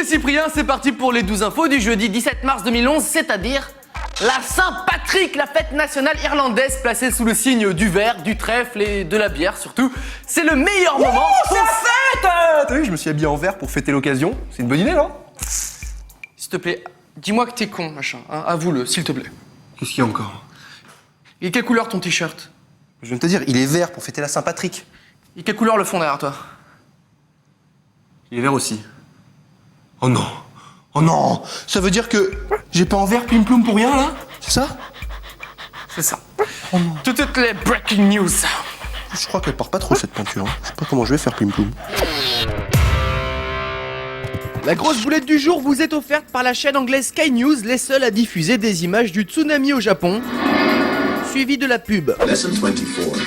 Cyprien, c'est parti pour les 12 infos du jeudi 17 mars 2011, c'est-à-dire la Saint-Patrick, la fête nationale irlandaise placée sous le signe du verre, du trèfle et de la bière surtout. C'est le meilleur moment. C'est la fête! T'as vu, je me suis habillé en vert pour fêter l'occasion. C'est une bonne idée, non? S'il te plaît, dis-moi que t'es con, machin. Hein, avoue-le, s'il te plaît. Qu'est-ce qu'il y a encore? Et quelle couleur ton t-shirt? Je viens de te dire, il est vert pour fêter la Saint-Patrick. Et quelle couleur le fond derrière toi? Il est vert aussi. Oh non! Oh non! Ça veut dire que j'ai pas en vert plim ploum pour rien, là? C'est ça? C'est ça. Oh non. Toutes les breaking news. Je crois qu'elle part pas trop cette peinture. Hein. Je sais pas comment je vais faire plim ploum. La grosse boulette du jour vous est offerte par la chaîne anglaise Sky News, les seuls à diffuser des images du tsunami au Japon, suivi de la pub. Lesson 24.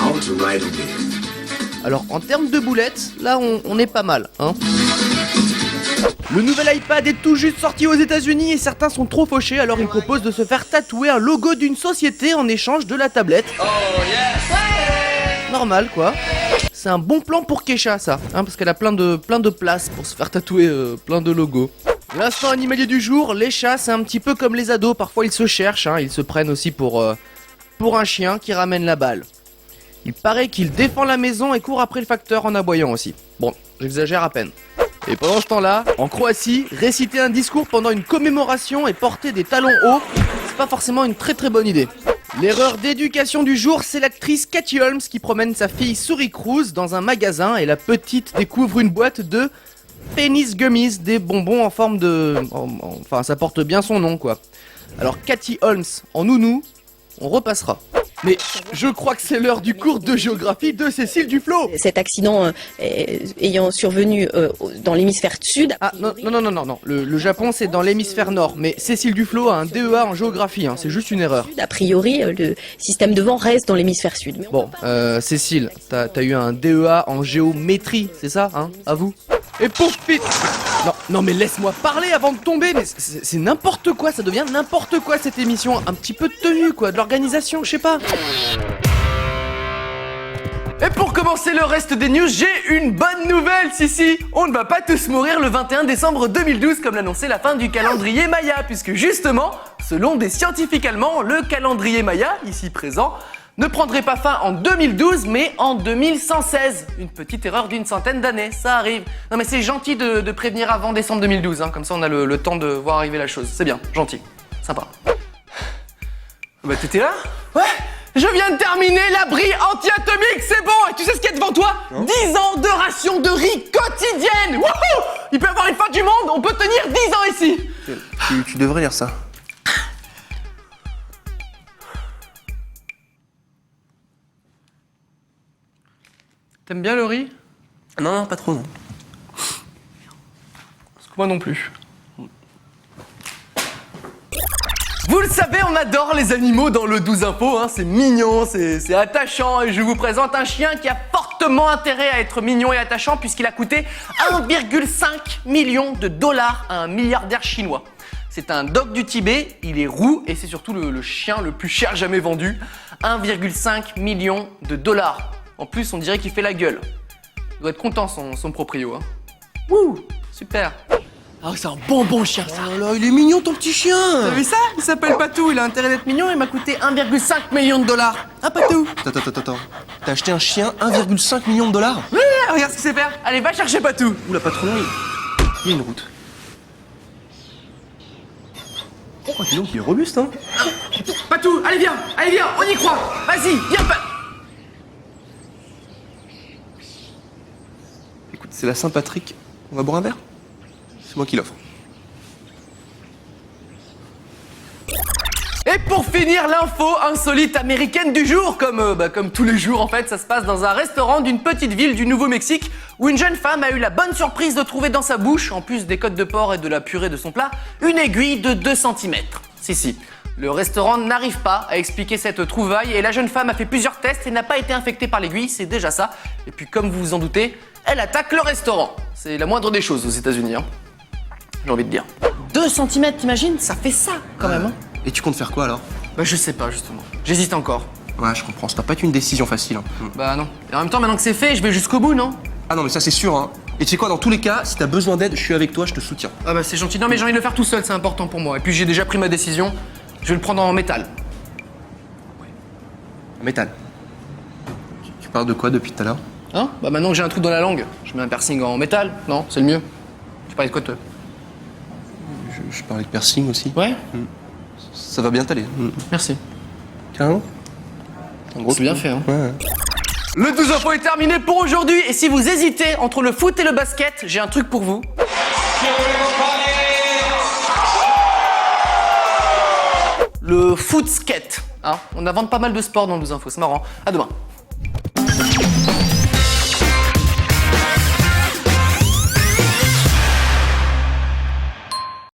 How to ride a wave. Alors en termes de boulettes, là on est pas mal, hein. Le nouvel iPad est tout juste sorti aux États-Unis et certains sont trop fauchés, alors ils proposent de se faire tatouer un logo d'une société en échange de la tablette. Oh yes! Normal quoi. C'est un bon plan pour Kesha ça, hein, parce qu'elle a plein de place pour se faire tatouer plein de logos. L'instant animalier du jour, les chats c'est un petit peu comme les ados, parfois ils se cherchent, hein, ils se prennent aussi pour un chien qui ramène la balle. Il paraît qu'il défend la maison et court après le facteur en aboyant aussi. Bon, j'exagère à peine. Et pendant ce temps-là, en Croatie, réciter un discours pendant une commémoration et porter des talons hauts, c'est pas forcément une très bonne idée. L'erreur d'éducation du jour, c'est l'actrice Katie Holmes qui promène sa fille Souris Cruz dans un magasin et la petite découvre une boîte de Penis Gummies, des bonbons en forme de... Enfin, ça porte bien son nom quoi. Alors Katie Holmes en nounou, on repassera. Mais je crois que c'est l'heure du cours de géographie de Cécile Duflot. Cet accident ayant survenu dans l'hémisphère sud... Ah non. Le Japon c'est dans l'hémisphère nord, mais Cécile Duflot a un DEA en géographie, hein, c'est juste une erreur. A priori, le système de vent reste dans l'hémisphère sud. Bon, Cécile, t'as eu un DEA en géométrie, c'est ça, hein, à vous? Et pouf, vite. Non mais laisse-moi parler avant de tomber, mais c'est n'importe quoi, ça devient n'importe quoi cette émission, un petit peu de tenue quoi, de l'organisation, je sais pas. Et pour commencer le reste des news, j'ai une bonne nouvelle, si, on ne va pas tous mourir le 21 décembre 2012 comme l'annonçait la fin du calendrier Maya, puisque justement, selon des scientifiques allemands, le calendrier Maya, ici présent, ne prendrait pas fin en 2012 mais en 2116. Une petite erreur d'une centaine d'années, ça arrive. Non mais c'est gentil de prévenir avant décembre 2012, hein, comme ça on a le temps de voir arriver la chose. C'est bien, gentil, sympa. Bah t'étais là? Ouais. Je viens de terminer l'abri anti-atomique, c'est bon. Et tu sais ce qu'il y a devant toi? 10 ans de ration de riz quotidienne. Wouhou! Il peut y avoir une fin du monde, on peut tenir 10 ans ici. Tu devrais lire ça. T'aimes bien le riz? Non, pas trop, non. Parce que moi non plus. Vous le savez, on adore les animaux dans le 12 infos, hein, c'est mignon, c'est attachant, et je vous présente un chien qui a fortement intérêt à être mignon et attachant puisqu'il a coûté 1,5 million de dollars à un milliardaire chinois. C'est un dog du Tibet, il est roux et c'est surtout le chien le plus cher jamais vendu, 1,5 million de dollars. En plus, on dirait qu'il fait la gueule. Il doit être content son proprio. Hein. Wouh, super. Ah, c'est un bonbon chien ça. Oh là, il est mignon ton petit chien. T'as vu ça? Il s'appelle Patou, il a intérêt d'être mignon, il m'a coûté 1,5 million de dollars. Ah Patou. Attends. T'as acheté un chien 1,5 million de dollars? Ouais, regarde ce qu'il sait faire. Allez, va chercher Patou. Oula, patron, il y a une route. Oh, dis donc, il est robuste, hein. Patou, allez viens, on y croit. Vas-y, viens Patou. Écoute, c'est la Saint-Patrick. On va boire un verre? C'est moi qui l'offre. Et pour finir, l'info insolite américaine du jour, comme tous les jours en fait, ça se passe dans un restaurant d'une petite ville du Nouveau-Mexique où une jeune femme a eu la bonne surprise de trouver dans sa bouche, en plus des côtes de porc et de la purée de son plat, une aiguille de 2 cm. Si. Le restaurant n'arrive pas à expliquer cette trouvaille et la jeune femme a fait plusieurs tests et n'a pas été infectée par l'aiguille, c'est déjà ça. Et puis comme vous vous en doutez, elle attaque le restaurant. C'est la moindre des choses aux États-Unis, hein. J'ai envie de dire. 2 cm, t'imagines? Ça fait ça quand même, hein. Et tu comptes faire quoi alors? Bah je sais pas justement, j'hésite encore. Ouais, je comprends, ça va pas être une décision facile. Hein. Bah non. Et en même temps, maintenant que c'est fait, je vais jusqu'au bout, non? Ah non, mais ça c'est sûr, hein. Et tu sais quoi, dans tous les cas, si t'as besoin d'aide, je suis avec toi, je te soutiens. Ah bah c'est gentil. Non mais j'ai envie de le faire tout seul, c'est important pour moi. Et puis j'ai déjà pris ma décision. Je vais le prendre en métal. En métal. Tu parles de quoi depuis tout à l'heure? Hein? Bah maintenant que j'ai un trou dans la langue, je mets un piercing en métal. Non, c'est le mieux. Tu parlais de quoi toi? Je parlais de piercing aussi. Ouais. Ça va bien t'aller. Merci. Carrément. Un gros C'est bien trou. fait, hein. Ouais. Le 12 info est terminé pour aujourd'hui. Et si vous hésitez entre le foot et le basket, j'ai un truc pour vous. Le foot skate. Hein, on invente pas mal de sports dans 12 infos, c'est marrant. À demain.